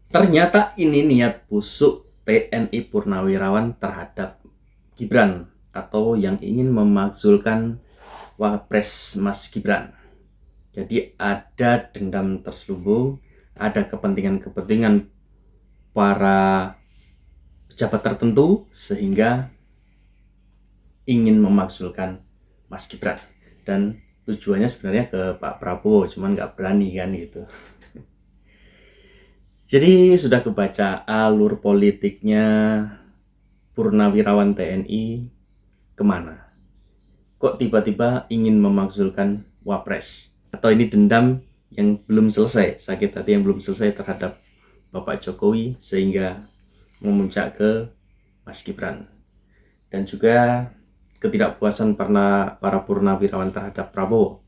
Ternyata ini niat busuk TNI Purnawirawan terhadap Gibran atau yang ingin memakzulkan Wapres Mas Gibran. Jadi ada dendam terselubung, ada kepentingan-kepentingan para pejabat tertentu sehingga ingin memakzulkan Mas Gibran. Dan tujuannya sebenarnya ke Pak Prabowo, cuman nggak berani kan gitu. Jadi sudah kebaca alur politiknya Purnawirawan TNI kemana? Kok tiba-tiba ingin memakzulkan Wapres? Atau ini dendam yang belum selesai, sakit hati yang belum selesai terhadap Bapak Jokowi sehingga memuncak ke Mas Gibran. Dan juga ketidakpuasan para Purnawirawan terhadap Prabowo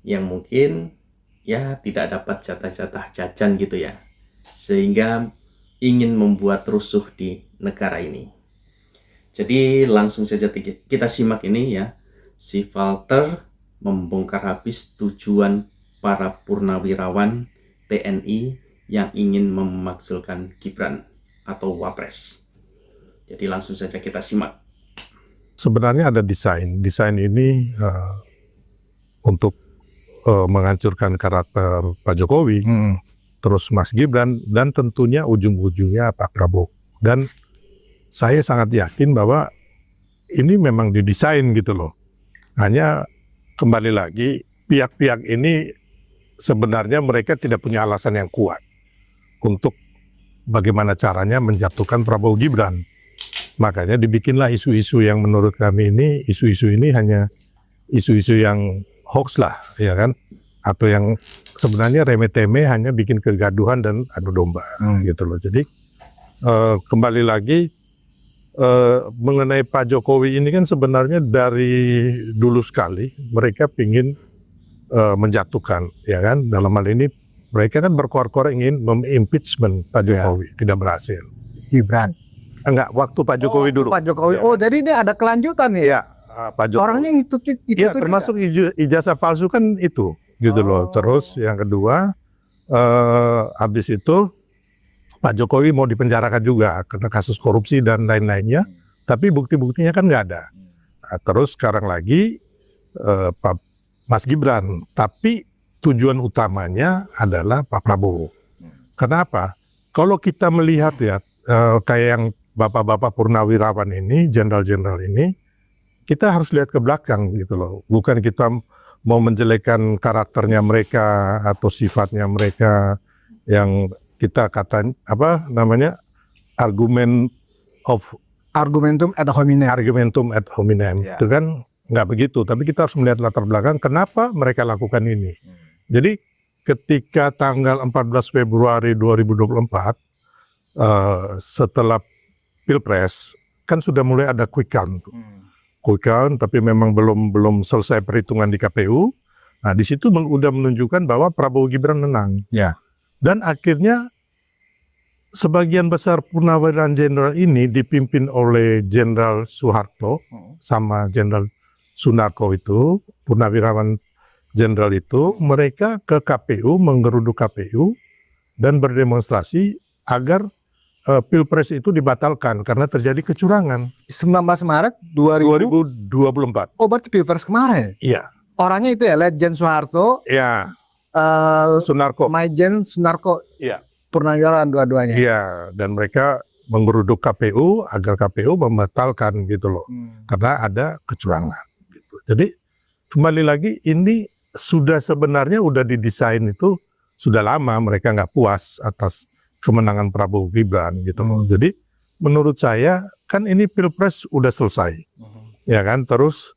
yang mungkin ya tidak dapat jatah-jatah jajan gitu ya, sehingga ingin membuat rusuh di negara ini. Jadi langsung saja kita simak ini ya, si Walter membongkar habis tujuan para purnawirawan TNI yang ingin memakzulkan Gibran atau Wapres. Jadi langsung saja kita simak. Sebenarnya ada desain ini untuk menghancurkan karakter Pak Jokowi, terus Mas Gibran, dan tentunya ujung-ujungnya Pak Prabowo. Dan saya sangat yakin bahwa ini memang didesain gitu loh. Hanya kembali lagi, pihak-pihak ini sebenarnya mereka tidak punya alasan yang kuat untuk bagaimana caranya menjatuhkan Prabowo Gibran. Makanya dibikinlah isu-isu yang menurut kami ini, isu-isu ini hanya isu-isu yang hoax lah, ya kan? Atau yang sebenarnya remeh-temeh, hanya bikin kegaduhan dan adu domba gitu loh. Jadi kembali lagi mengenai Pak Jokowi ini kan sebenarnya dari dulu sekali mereka ingin menjatuhkan, ya kan? Dalam hal ini mereka kan berkor-kor ingin mengimpeachment Pak Jokowi, tidak berhasil. Gibran. Enggak, waktu Pak Jokowi dulu. Pak Jokowi. Ya. Oh, jadi ini ada kelanjutan nih. Iya, Pak Jokowi. Orangnya itu Iya, termasuk ijazah palsu kan itu, gitu loh. Terus yang kedua, habis itu Pak Jokowi mau dipenjarakan juga karena kasus korupsi dan lain-lainnya, tapi bukti-buktinya kan nggak ada. Nah, terus sekarang lagi Pak Mas Gibran, tapi tujuan utamanya adalah Pak Prabowo. Kenapa? Kalau kita melihat ya, kayak yang bapak-bapak purnawirawan ini, jenderal-jenderal ini, kita harus lihat ke belakang gitu loh. Bukan kita mau menjelekkan karakternya mereka atau sifatnya mereka yang kita katakan argumentum ad hominem. Ya. Itu kan nggak begitu. Tapi kita harus melihat latar belakang kenapa mereka lakukan ini. Jadi ketika tanggal 14 Februari 2024 setelah Pilpres kan sudah mulai ada quick count. Quick count, tapi memang belum selesai perhitungan di KPU. Nah, di situ udah menunjukkan bahwa Prabowo Gibran menang. Ya. Dan akhirnya sebagian besar purnawirawan jenderal ini dipimpin oleh Jenderal Soeharto sama Jenderal Sunarko itu, purnawirawan jenderal itu, mereka ke KPU, menggeruduk KPU dan berdemonstrasi agar Pilpres itu dibatalkan karena terjadi kecurangan. 19 Maret 2024. Oh, berarti Pilpres kemarin. Iya. Orangnya itu ya, Legend Soeharto, Iya. Sunarko. Maijen Sunarko. Iya. Purnawirawan dua-duanya. Iya, dan mereka menggeruduk KPU agar KPU membatalkan gitu loh. Karena ada kecurangan gitu. Jadi kembali lagi ini sebenarnya udah didesain itu sudah lama, mereka nggak puas atas kemenangan Prabowo Gibran gitu loh. Jadi menurut saya kan ini Pilpres udah selesai. Ya kan, terus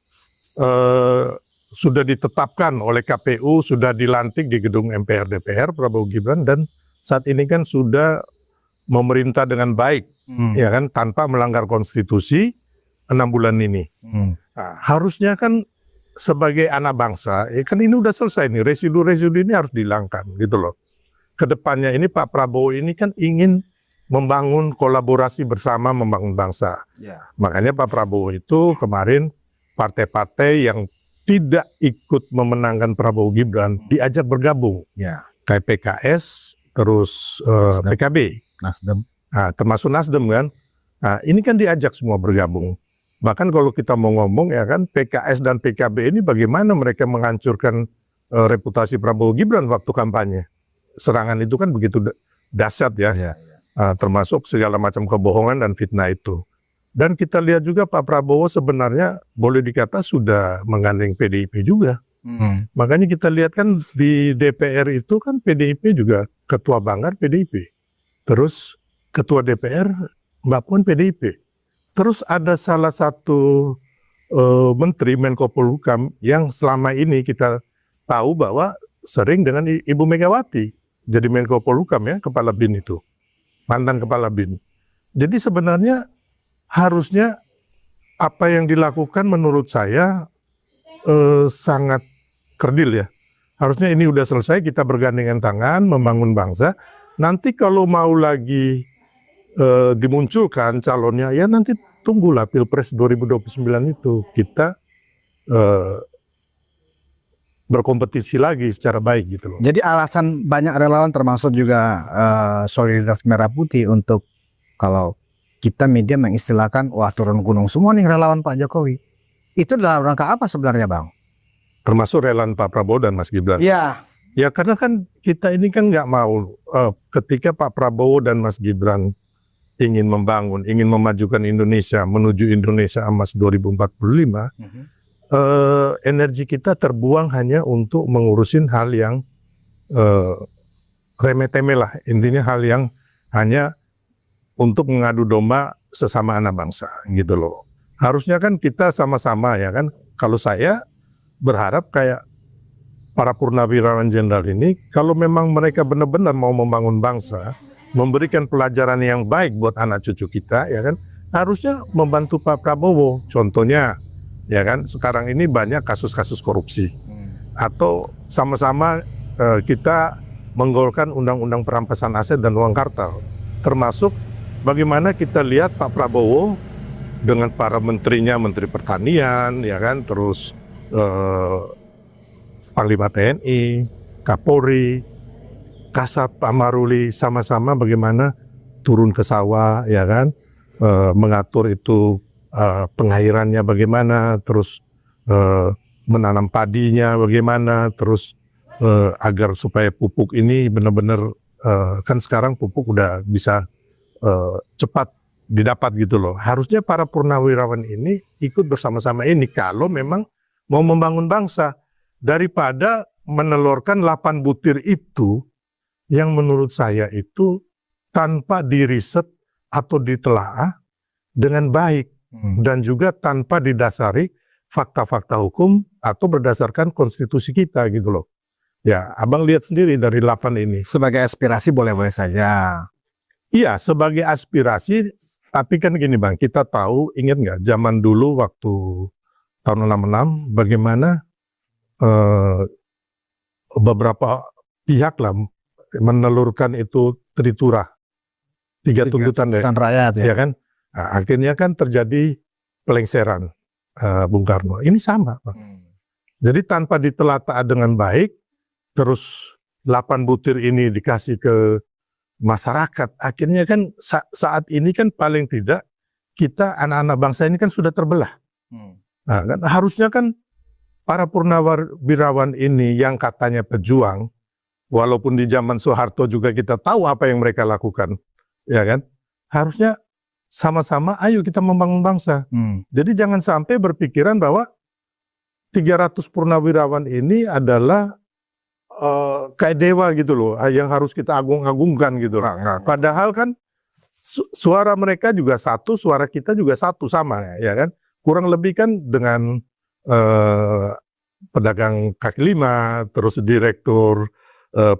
sudah ditetapkan oleh KPU, sudah dilantik di gedung MPR DPR Prabowo Gibran, dan saat ini kan sudah memerintah dengan baik, ya kan, tanpa melanggar konstitusi 6 bulan ini. Nah, harusnya kan sebagai anak bangsa, ya kan ini udah selesai nih, residu-residu ini harus dihilangkan gitu loh. Kedepannya ini Pak Prabowo ini kan ingin membangun kolaborasi bersama, membangun bangsa. Makanya Pak Prabowo itu kemarin partai-partai yang tidak ikut memenangkan Prabowo Gibran diajak bergabung. Kayak PKS, terus PKB, Nasdem. nah, termasuk Nasdem kan. Nah, ini kan diajak semua bergabung. Bahkan kalau kita mau ngomong ya kan, PKS dan PKB ini bagaimana mereka menghancurkan reputasi Prabowo Gibran waktu kampanye. Serangan itu kan begitu dahsyat ya. Termasuk segala macam kebohongan dan fitnah itu. Dan kita lihat juga Pak Prabowo sebenarnya boleh dikata sudah menggandeng PDIP juga. Makanya kita lihat kan di DPR itu kan PDIP juga ketua banggar PDIP. Terus ketua DPR Mbak Puan PDIP. Terus ada salah satu menteri Menko Polhukam yang selama ini kita tahu bahwa sering dengan Ibu Megawati jadi Menko Polhukam ya, kepala BIN itu. Mantan kepala BIN. Jadi sebenarnya harusnya apa yang dilakukan menurut saya sangat kerdil ya. Harusnya ini udah selesai, kita bergandengan tangan membangun bangsa. Nanti kalau mau lagi dimunculkan calonnya, ya nanti tunggulah Pilpres 2029 itu kita berkompetisi lagi secara baik gitu loh. Jadi alasan banyak relawan termasuk juga Solidaritas Merah Putih untuk kalau kita media mengistilahkan wah turun gunung semua nih relawan Pak Jokowi. Itu dalam rangka apa sebenarnya Bang? Termasuk relawan Pak Prabowo dan Mas Gibran. Iya. Ya karena kan kita ini kan nggak mau ketika Pak Prabowo dan Mas Gibran ingin membangun, ingin memajukan Indonesia menuju Indonesia Emas 2045, energi kita terbuang hanya untuk mengurusin hal yang remeh-temeh lah. Intinya hal yang hanya untuk mengadu domba sesama anak bangsa gitu loh. Harusnya kan kita sama-sama ya kan. Kalau saya berharap kayak para purnawirawan jenderal ini, kalau memang mereka benar-benar mau membangun bangsa, memberikan pelajaran yang baik buat anak cucu kita ya kan, harusnya membantu Pak Prabowo. Contohnya ya kan, sekarang ini banyak kasus-kasus korupsi. Atau sama-sama kita menggolkan undang-undang perampasan aset dan uang kartal. Termasuk bagaimana kita lihat Pak Prabowo dengan para menterinya, Menteri Pertanian, ya kan, terus Panglima TNI, Kapolri, Kasat Pak Maruli, sama-sama bagaimana turun ke sawah, ya kan, mengatur itu pengairannya bagaimana, terus menanam padinya bagaimana, terus agar supaya pupuk ini benar-benar kan sekarang pupuk udah bisa cepat didapat gitu loh. Harusnya para purnawirawan ini ikut bersama-sama ini kalau memang mau membangun bangsa, daripada menelurkan 8 butir itu yang menurut saya itu tanpa diriset atau ditelaah dengan baik dan juga tanpa didasari fakta-fakta hukum atau berdasarkan konstitusi kita gitu loh. Ya, abang lihat sendiri dari 8 ini. Sebagai aspirasi boleh-boleh saja. Iya, sebagai aspirasi, tapi kan gini Bang, kita tahu, ingat nggak zaman dulu waktu tahun 66, bagaimana beberapa pihak lah menelurkan itu tritura, 3 tuntutan ya, rakyat ya. ya kan? Nah, akhirnya kan terjadi pelengseran Bung Karno. Ini sama Bang. Jadi tanpa ditelata dengan baik, terus 8 butir ini dikasih ke masyarakat, akhirnya kan saat ini kan paling tidak kita anak-anak bangsa ini kan sudah terbelah. Nah, kan harusnya kan para purnawirawan ini yang katanya pejuang, walaupun di zaman Soeharto juga kita tahu apa yang mereka lakukan, ya kan? Harusnya sama-sama ayo kita membangun bangsa. Jadi jangan sampai berpikiran bahwa 300 purnawirawan ini adalah kayak dewa gitu loh, yang harus kita agung-agungkan gitu. Padahal kan suara mereka juga satu, suara kita juga satu, sama ya kan. Kurang lebih kan dengan pedagang kaki lima, terus direktur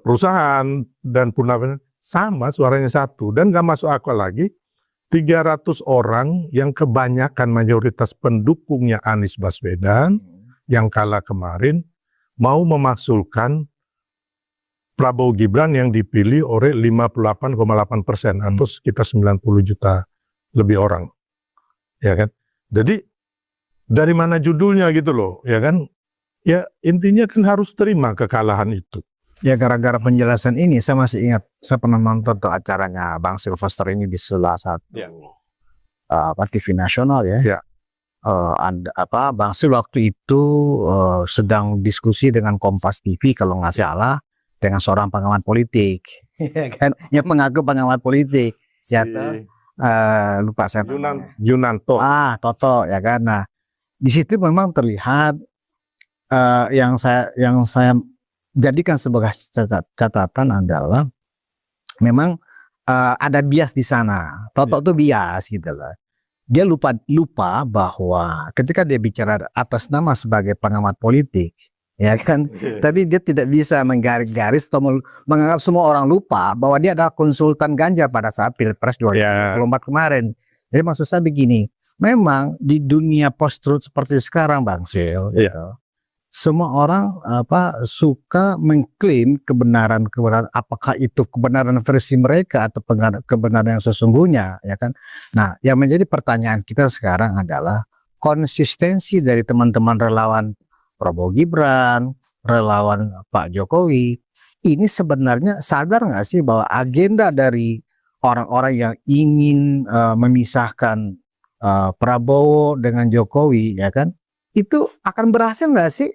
perusahaan dan purnawirawan sama, suaranya satu. Dan gak masuk akal lagi 300 orang yang kebanyakan mayoritas pendukungnya Anies Baswedan yang kalah kemarin mau memaksulkan Prabowo Gibran yang dipilih oleh 58,8% atau sekitar 90 juta lebih orang, ya kan? Jadi dari mana judulnya gitu loh, ya kan? Ya intinya kan harus terima kekalahan itu. Ya gara-gara penjelasan ini saya masih ingat, saya pernah nonton tuh acaranya Bang Sylvester ini di salah satu Ya. TV nasional ya. Ya. Bang Sil waktu itu sedang diskusi dengan Kompas TV kalau nggak salah dengan seorang pengamat politik, ya kan? Yang pengaku pengamat politik, siapa? Lupa saya. Yunanto. Toto ya kan. Nah di situ memang terlihat yang saya jadikan sebagai catatan adalah memang ada bias di sana. Toto tuh bias gitu loh. Dia lupa bahwa ketika dia bicara atas nama sebagai pengamat politik, ya kan, tapi dia tidak bisa menggaris-garis atau menganggap semua orang lupa bahwa dia adalah konsultan Ganjar pada saat Pilpres 2024 kemarin. Jadi maksud saya begini, memang di dunia post-truth seperti sekarang Bang Sil, semua orang suka mengklaim kebenaran apakah itu kebenaran versi mereka atau kebenaran yang sesungguhnya, ya kan. Nah yang menjadi pertanyaan kita sekarang adalah konsistensi dari teman-teman relawan Prabowo Gibran, relawan Pak Jokowi ini sebenarnya sadar nggak sih bahwa agenda dari orang-orang yang ingin memisahkan Prabowo dengan Jokowi, ya kan, itu akan berhasil nggak sih?